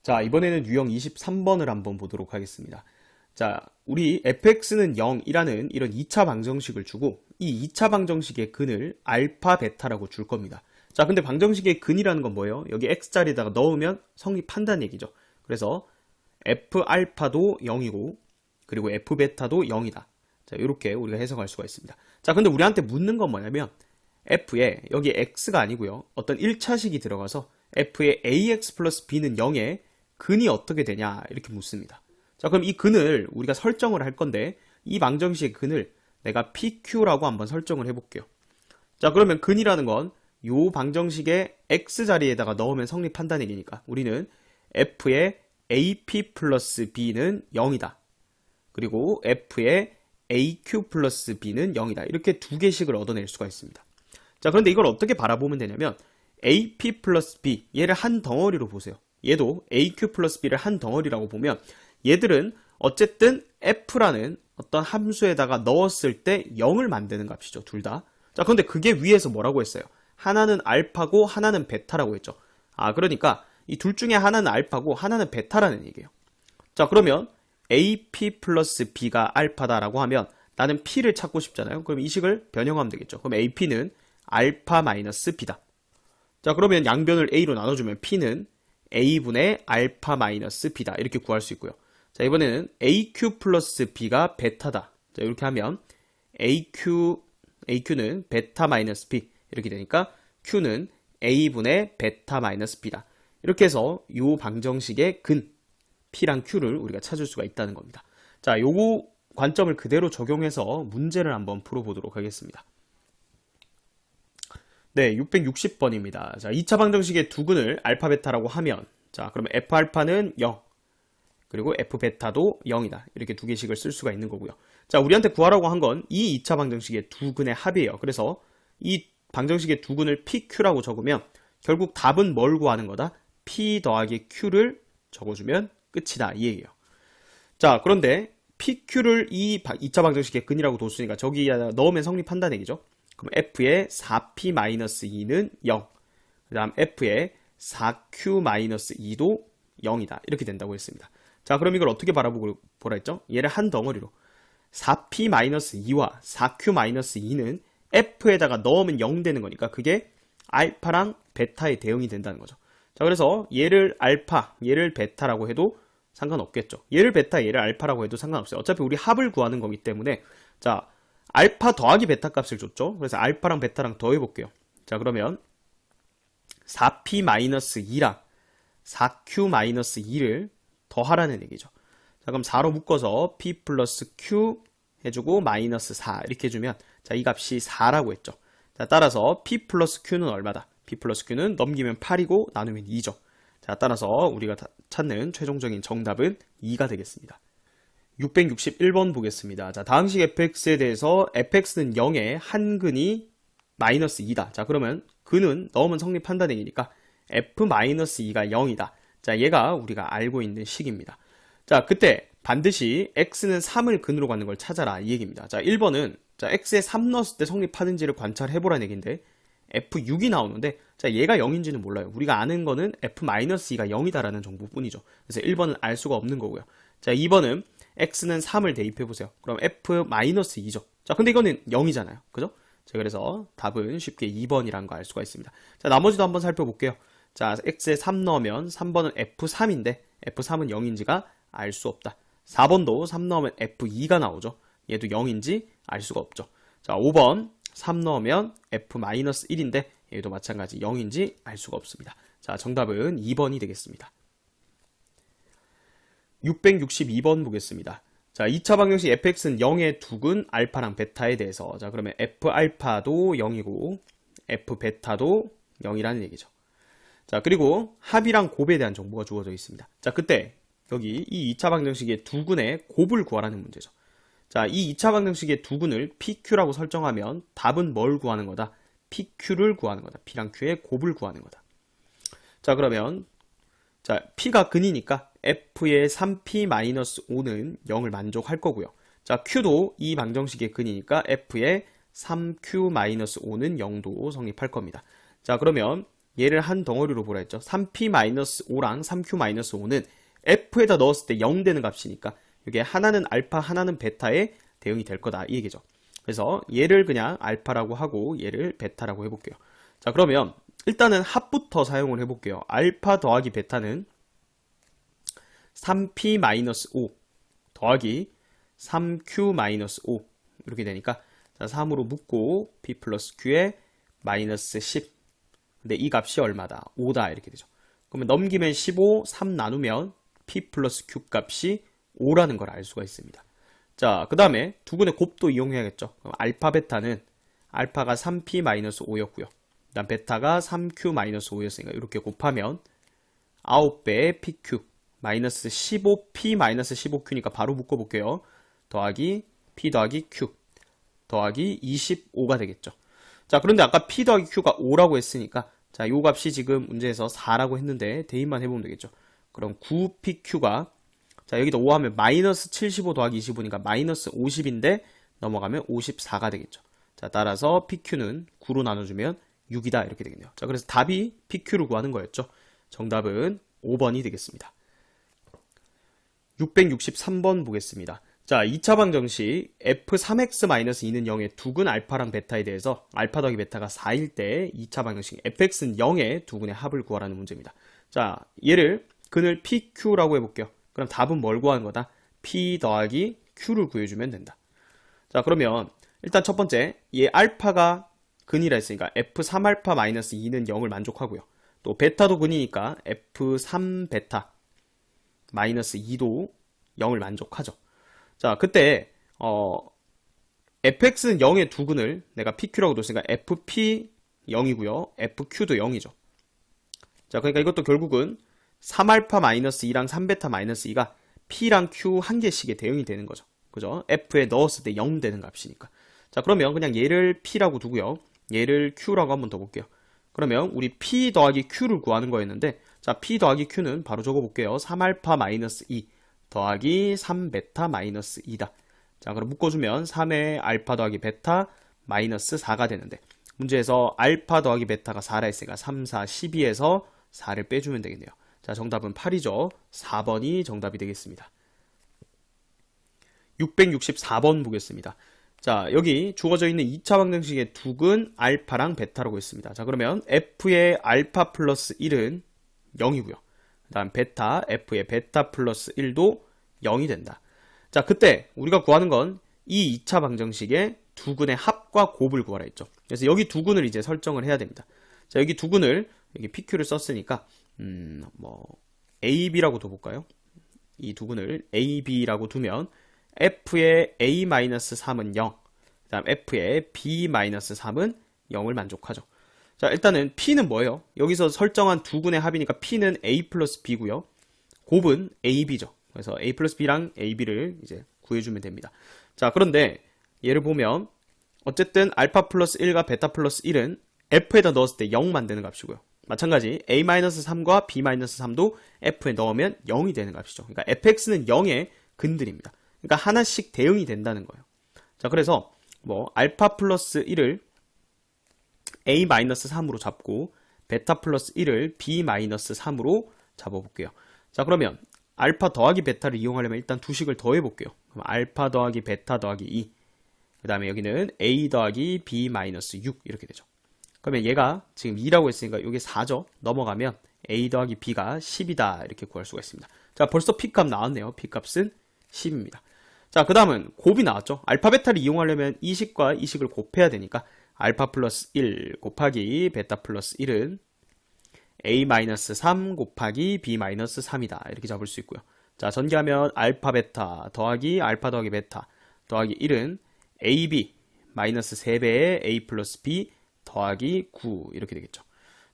자, 이번에는 유형 23번을 한번 보도록 하겠습니다. 자, 우리 fx는 0이라는 이런 2차 방정식을 주고 이 2차 방정식의 근을 알파, 베타라고 줄 겁니다. 자, 근데 방정식의 근이라는 건 뭐예요? 여기 x자리에다가 넣으면 성립한다는 얘기죠. 그래서 f알파도 0이고 그리고 f베타도 0이다. 자, 이렇게 우리가 해석할 수가 있습니다. 자, 근데 우리한테 묻는 건 뭐냐면 f에 여기 x가 아니고요. 어떤 1차식이 들어가서 f의 ax 플러스 b는 0에 근이 어떻게 되냐 이렇게 묻습니다. 자, 그럼 이 근을 우리가 설정을 할 건데 이 방정식의 근을 내가 pq라고 한번 설정을 해볼게요. 자, 그러면 근이라는 건 요 방정식의 x자리에다가 넣으면 성립한다는 얘기니까 우리는 f의 ap 플러스 b는 0이다. 그리고 f의 aq 플러스 b는 0이다. 이렇게 두 개씩을 얻어낼 수가 있습니다. 자, 그런데 이걸 어떻게 바라보면 되냐면 ap 플러스 b 얘를 한 덩어리로 보세요. 얘도 aq 플러스 b를 한 덩어리라고 보면 얘들은 어쨌든 f라는 어떤 함수에다가 넣었을 때 0을 만드는 값이죠. 둘 다. 자, 그런데 그게 위에서 뭐라고 했어요? 하나는 알파고 하나는 베타라고 했죠. 아, 그러니까 이 둘 중에 하나는 알파고 하나는 베타라는 얘기예요. 자, 그러면 ap 플러스 b가 알파다라고 하면 나는 p를 찾고 싶잖아요. 그럼 이 식을 변형하면 되겠죠. 그럼 ap는 알파 마이너스 b다. 자, 그러면 양변을 a로 나눠주면 p는 a분의 알파 마이너스 b다. 이렇게 구할 수 있고요. 자, 이번에는 aq 플러스 b가 베타다. 자, 이렇게 하면 aq는 베타 마이너스 b 이렇게 되니까 q는 a분의 베타 마이너스 b다. 이렇게 해서 이 방정식의 근 p랑 q를 우리가 찾을 수가 있다는 겁니다. 자, 요거 관점을 그대로 적용해서 문제를 한번 풀어보도록 하겠습니다. 네, 660번입니다. 자, 2차 방정식의 두 근을 알파, 베타라고 하면 자, 그러면 f알파는 0 그리고 f베타도 0이다. 이렇게 두 개씩을 쓸 수가 있는 거고요. 자, 우리한테 구하라고 한 건 이 2차 방정식의 두 근의 합이에요. 그래서 이 방정식의 두 근을 pq라고 적으면 결국 답은 뭘 구하는 거다? p 더하기 q를 적어주면 끝이다. 이 얘기예요. 자, 그런데 pq를 이 2차 방정식의 근이라고 뒀으니까 저기에 넣으면 성립한다는 얘기죠. 그럼 f의 4p-2는 0. 그 다음 f의 4q-2도 0이다. 이렇게 된다고 했습니다. 자, 그럼 이걸 어떻게 바라보고 보라 했죠? 얘를 한 덩어리로 4p-2와 4q-2는 f에다가 넣으면 0 되는 거니까 그게 알파랑 베타의 대응이 된다는 거죠. 자, 그래서 얘를 알파, 얘를 베타라고 해도 상관없겠죠. 얘를 베타, 얘를 알파라고 해도 상관없어요. 어차피 우리 합을 구하는 거기 때문에 자, 알파 더하기 베타 값을 줬죠. 그래서 알파랑 베타랑 더해볼게요. 자, 그러면 4p-2랑 4q-2를 더하라는 얘기죠. 자, 그럼 4로 묶어서 p 플러스 q 해주고 마이너스 4 이렇게 해주면 자, 이 값이 4라고 했죠. 자, 따라서 p 플러스 q는 얼마다? p 플러스 q는 넘기면 8이고 나누면 2죠. 자, 따라서 우리가 찾는 최종적인 정답은 2가 되겠습니다. 661번 보겠습니다. 자, 다음 식 fx에 대해서 fx는 0에 한 근이 마이너스 2다. 자, 그러면 근은 넣으면 성립한다는 얘기니까 f-2가 0이다. 자, 얘가 우리가 알고 있는 식입니다. 자, 그때 반드시 x는 3을 근으로 갖는 걸 찾아라 이 얘기입니다. 자, 1번은 자, x에 3 넣었을 때 성립하는지를 관찰해보라는 얘기인데 f6이 나오는데 자, 얘가 0인지는 몰라요. 우리가 아는 거는 f-2가 0이다라는 정보뿐이죠. 그래서 1번은 알 수가 없는 거고요. 자, 2번은 x는 3을 대입해보세요. 그럼 f-2죠. 자, 근데 이거는 0이잖아요. 그죠? 자, 그래서 답은 쉽게 2번이라는 거 알 수가 있습니다. 자, 나머지도 한번 살펴볼게요. 자, x에 3 넣으면 3번은 f3인데 f3은 0인지가 알 수 없다. 4번도 3 넣으면 f2가 나오죠. 얘도 0인지 알 수가 없죠. 자, 5번 3 넣으면 f-1인데 얘도 마찬가지 0인지 알 수가 없습니다. 자, 정답은 2번이 되겠습니다. 662번 보겠습니다. 자, 2차 방정식 fx는 0의 두근 알파랑 베타에 대해서 자, 그러면 f알파도 0이고 f베타도 0이라는 얘기죠. 자, 그리고 합이랑 곱에 대한 정보가 주어져 있습니다. 자, 그때 여기 이 2차 방정식의 두근의 곱을 구하라는 문제죠. 자, 이 2차 방정식의 두근을 pq라고 설정하면 답은 뭘 구하는 거다? pq를 구하는 거다. p랑 q의 곱을 구하는 거다. 자, 그러면 자, p가 근이니까 f의 3p-5는 0을 만족할 거고요. 자, q도 이 방정식의 근이니까 f의 3q-5는 0도 성립할 겁니다. 자, 그러면 얘를 한 덩어리로 보라 했죠. 3p-5랑 3q-5는 f에다 넣었을 때 0 되는 값이니까 이게 하나는 알파, 하나는 베타에 대응이 될 거다 이 얘기죠. 그래서 얘를 그냥 알파라고 하고 얘를 베타라고 해볼게요. 자, 그러면 일단은 합부터 사용을 해볼게요. 알파 더하기 베타는 3p-5 더하기 3q-5 이렇게 되니까 자, 3으로 묶고 p 플러스 q에 마이너스 10. 근데 이 값이 얼마다? 5다 이렇게 되죠. 그러면 넘기면 15, 3 나누면 p 플러스 q 값이 5라는 걸 알 수가 있습니다. 자, 그 다음에 두근의 곱도 이용해야겠죠. 그럼 알파 베타는 알파가 3p-5였고요. 그 다음 베타가 3q-5였으니까 이렇게 곱하면 9배의 pq 마이너스 15p-15q니까 바로 묶어볼게요. 더하기 p 더하기 q 더하기 25가 되겠죠. 자, 그런데 아까 p 더하기 q가 5라고 했으니까 자, 요 값이 지금 문제에서 4라고 했는데 대입만 해보면 되겠죠. 그럼 9pq가 자, 여기다 5 하면 마이너스 75 더하기 25니까 마이너스 50인데 넘어가면 54가 되겠죠. 자, 따라서 pq는 9로 나눠주면 6이다 이렇게 되겠네요. 자, 그래서 답이 pq를 구하는 거였죠. 정답은 5번이 되겠습니다. 663번 보겠습니다. 자, 2차 방정식 f3x-2는 0의 두근 알파랑 베타에 대해서 알파 더하기 베타가 4일 때 2차 방정식 fx는 0의 두근의 합을 구하라는 문제입니다. 자, 얘를 근을 pq라고 해볼게요. 그럼 답은 뭘 구하는 거다? p 더하기 q를 구해주면 된다. 자, 그러면 일단 첫 번째 얘 알파가 근이라 했으니까 f3알파-2는 0을 만족하고요. 또 베타도 근이니까 f3베타 마이너스 2도 0을 만족하죠. 자, 그때 fx는 0의 두근을 내가 pq라고 뒀으니까 fp 0이고요. fq도 0이죠. 자, 그러니까 이것도 결국은 3알파-2랑 3베타-2가 p랑 q 한 개씩의 대응이 되는 거죠. 그죠? f에 넣었을 때 0 되는 값이니까. 자, 그러면 그냥 얘를 p라고 두고요. 얘를 q라고 한번 더 볼게요. 그러면 우리 p 더하기 q를 구하는 거였는데 자, p 더하기 q는 바로 적어볼게요. 3알파-2 더하기 3베타-2다. 자, 그럼 묶어주면 3의 알파 더하기 베타 마이너스 4가 되는데 문제에서 알파 더하기 베타가 4라 했으니까 3, 4, 12에서 4를 빼주면 되겠네요. 자, 정답은 8이죠. 4번이 정답이 되겠습니다. 664번 보겠습니다. 자, 여기 주어져 있는 2차 방정식의 두근 알파랑 베타라고 했습니다. 자, 그러면 f의 알파 플러스 1은 0이고요. 그 다음 베타, f의 베타 플러스 1도 0이 된다. 자, 그때 우리가 구하는 건 이 2차 방정식의 두근의 합과 곱을 구하라 했죠. 그래서 여기 두근을 이제 설정을 해야 됩니다. 자, 여기 두근을 여기 pq를 썼으니까 ab라고 둬볼까요? 이 두근을 ab라고 두면 f의 a-3은 0, 그 다음 f의 b-3은 0을 만족하죠. 자, 일단은 p는 뭐예요? 여기서 설정한 두근의 합이니까 p는 a 플러스 b고요. 곱은 ab죠. 그래서 a 플러스 b랑 ab를 이제 구해주면 됩니다. 자, 그런데 얘를 보면 어쨌든 알파 플러스 1과 베타 플러스 1은 f에다 넣었을 때 0 만드는 값이고요. 마찬가지 a-3과 b-3도 f에 넣으면 0이 되는 값이죠. 그러니까 fx는 0의 근들입니다. 그러니까 하나씩 대응이 된다는 거예요. 자, 그래서 알파 플러스 1을 a-3으로 잡고 베타 플러스 1을 b-3으로 잡아볼게요. 자, 그러면 알파 더하기 베타를 이용하려면 일단 두 식을 더해볼게요. 그럼 알파 더하기 베타 더하기 2, 그 다음에 여기는 a 더하기 b-6 이렇게 되죠. 그러면 얘가 지금 2라고 했으니까 이게 4죠. 넘어가면 a 더하기 b가 10이다 이렇게 구할 수가 있습니다. 자, 벌써 p값 나왔네요. p값은 10입니다. 자, 그 다음은 곱이 나왔죠. 알파 베타를 이용하려면 이 식과 이 식을 곱해야 되니까 알파 플러스 1 곱하기 베타 플러스 1은 a-3 곱하기 b-3이다 이렇게 잡을 수 있고요. 자, 전개하면 알파 베타 더하기 알파 더하기 베타 더하기 1은 ab 마이너스 3배의 a 플러스 b 더하기 9 이렇게 되겠죠.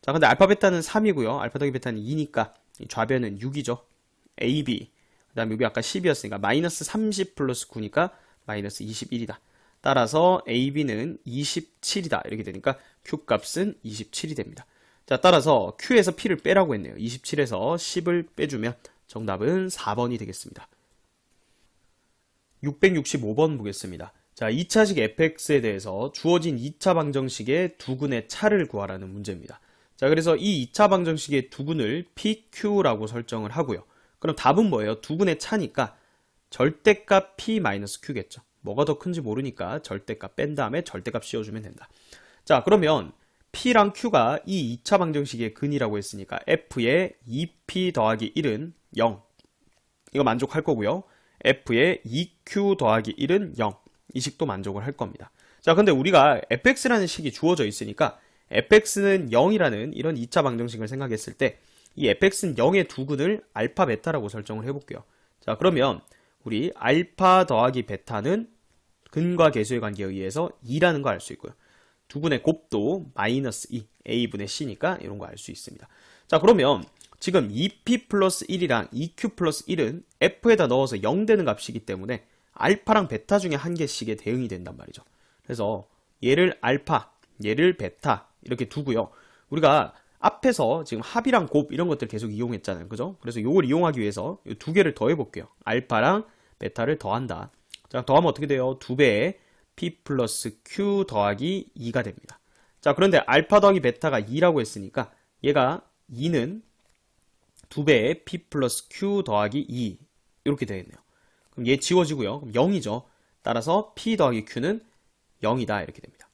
자, 근데 알파 베타는 3이고요. 알파 더하기 베타는 2니까 좌변은 6이죠. ab 그 다음에 여기 아까 10이었으니까 마이너스 30 플러스 9니까 마이너스 21이다. 따라서 ab는 27이다 이렇게 되니까 q 값은 27이 됩니다. 자, 따라서 q에서 p를 빼라고 했네요. 27에서 10을 빼주면 정답은 4번이 되겠습니다. 665번 보겠습니다. 자, 2차식 fx에 대해서 주어진 2차 방정식의 두근의 차를 구하라는 문제입니다. 자, 그래서 이 2차 방정식의 두근을 PQ라고 설정을 하고요. 그럼 답은 뭐예요? 두근의 차니까 절대값 P-Q겠죠. 뭐가 더 큰지 모르니까 절대값 뺀 다음에 절대값 씌워주면 된다. 자, 그러면 P랑 Q가 이 2차 방정식의 근이라고 했으니까 F의 2P 더하기 1은 0. 이거 만족할 거고요. F의 2Q 더하기 1은 0. 이 식도 만족을 할 겁니다. 자, 근데 우리가 fx라는 식이 주어져 있으니까 fx는 0이라는 이런 2차 방정식을 생각했을 때 이 fx는 0의 두근을 알파 베타라고 설정을 해볼게요. 자, 그러면 우리 알파 더하기 베타는 근과 계수의 관계에 의해서 2라는 거 알 수 있고요. 두근의 곱도 마이너스 2, a분의 c니까 이런 거 알 수 있습니다. 자, 그러면 지금 2p 플러스 1이랑 2q 플러스 1은 f에다 넣어서 0 되는 값이기 때문에 알파랑 베타 중에 한 개씩의 대응이 된단 말이죠. 그래서 얘를 알파, 얘를 베타 이렇게 두고요. 우리가 앞에서 지금 합이랑 곱 이런 것들 계속 이용했잖아요. 그죠? 그래서 이걸 이용하기 위해서 이 두 개를 더해 볼게요. 알파랑 베타를 더한다. 자, 더하면 어떻게 돼요? 2배의 p 플러스 q 더하기 2가 됩니다. 자, 그런데 알파 더하기 베타가 2라고 했으니까 얘가 2는 2배의 p 플러스 q 더하기 2 이렇게 되겠네요. 그럼 얘 지워지고요. 그럼 0이죠. 따라서 p 더하기 q는 0이다 이렇게 됩니다.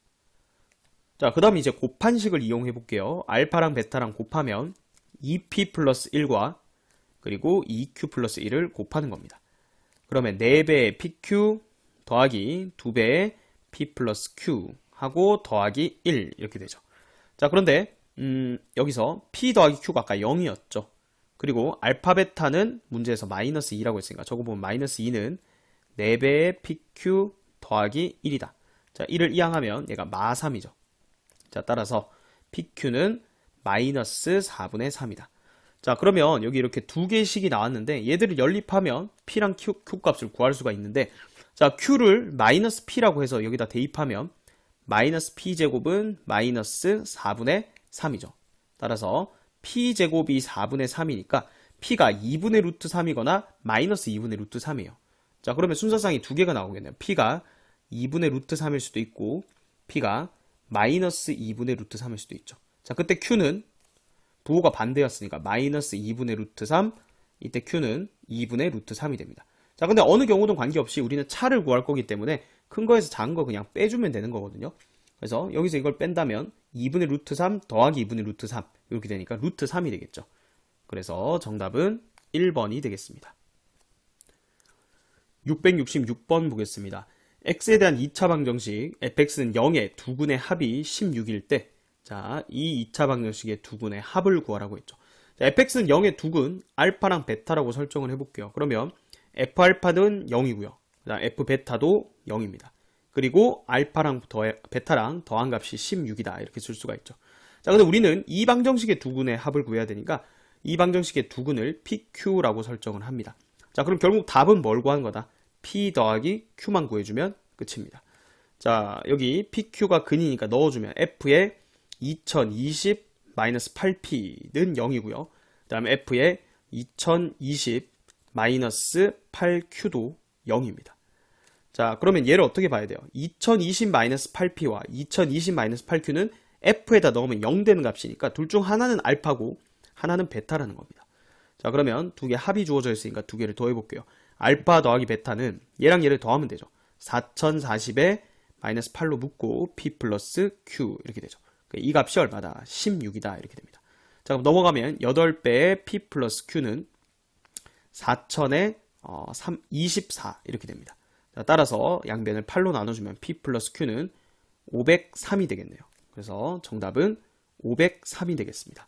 자, 그 다음 이제 곱한식을 이용해 볼게요. 알파랑 베타랑 곱하면 2p 플러스 1과 그리고 2q 플러스 1을 곱하는 겁니다. 그러면 4배의 pq 더하기 2배의 p 플러스 q 하고 더하기 1 이렇게 되죠. 자, 그런데 여기서 p 더하기 q가 아까 0이었죠. 그리고 알파 베타는 문제에서 마이너스 2라고 했으니까 저거 보면 마이너스 2는 4배의 pq 더하기 1이다. 자, 1을 이항하면 얘가 마3이죠. 자, 따라서 PQ는 마이너스 4분의 3이다. 자, 그러면 여기 이렇게 두 개씩이 나왔는데 얘들을 연립하면 P랑 Q 값을 구할 수가 있는데 자, Q를 마이너스 P라고 해서 여기다 대입하면 마이너스 P제곱은 마이너스 4분의 3이죠. 따라서 P제곱이 4분의 3이니까 P가 2분의 루트 3이거나 마이너스 2분의 루트 3이에요. 자, 그러면 순서상이 두 개가 나오겠네요. P가 2분의 루트 3일 수도 있고 P가 마이너스 2분의 루트 3일 수도 있죠. 자, 그때 Q는 부호가 반대였으니까 마이너스 2분의 루트 3, 이때 Q는 2분의 루트 3이 됩니다. 자, 근데 어느 경우든 관계없이 우리는 차를 구할 거기 때문에 큰 거에서 작은 거 그냥 빼주면 되는 거거든요. 그래서 여기서 이걸 뺀다면 2분의 루트 3 더하기 2분의 루트 3 이렇게 되니까 루트 3이 되겠죠. 그래서 정답은 1번이 되겠습니다. 666번 보겠습니다. x에 대한 2차 방정식 fx는 0의 두근의 합이 16일 때 자, 이 2차 방정식의 두근의 합을 구하라고 했죠. 자, fx는 0의 두근 알파랑 베타라고 설정을 해볼게요. 그러면 f알파는 0이고요. f베타도 0입니다. 그리고 알파랑 베타랑 더한 값이 16이다 이렇게 쓸 수가 있죠. 자, 근데 우리는 이 방정식의 두근의 합을 구해야 되니까 이 방정식의 두근을 pq라고 설정을 합니다. 자, 그럼 결국 답은 뭘 구한 거다? p 더하기 q만 구해주면 끝입니다. 자, 여기 pq가 근이니까 넣어주면 f의 2020 8p는 0이고요. 그 다음에 f의 2020 8q도 0입니다. 자, 그러면 얘를 어떻게 봐야 돼요? 2020 8p와 2020 8q는 f에다 넣으면 0 되는 값이니까 둘 중 하나는 알파고 하나는 베타라는 겁니다. 자, 그러면 두 개 합이 주어져 있으니까 두 개를 더해 볼게요. 알파 더하기 베타는 얘랑 얘를 더하면 되죠. 4040에 마이너스 8로 묶고 p 플러스 q 이렇게 되죠. 이 값이 얼마다? 16이다 이렇게 됩니다. 자, 그럼 넘어가면 8배의 p 플러스 q는 4000에 24 이렇게 됩니다. 자, 따라서 양변을 8로 나눠주면 p 플러스 q는 503이 되겠네요. 그래서 정답은 503이 되겠습니다.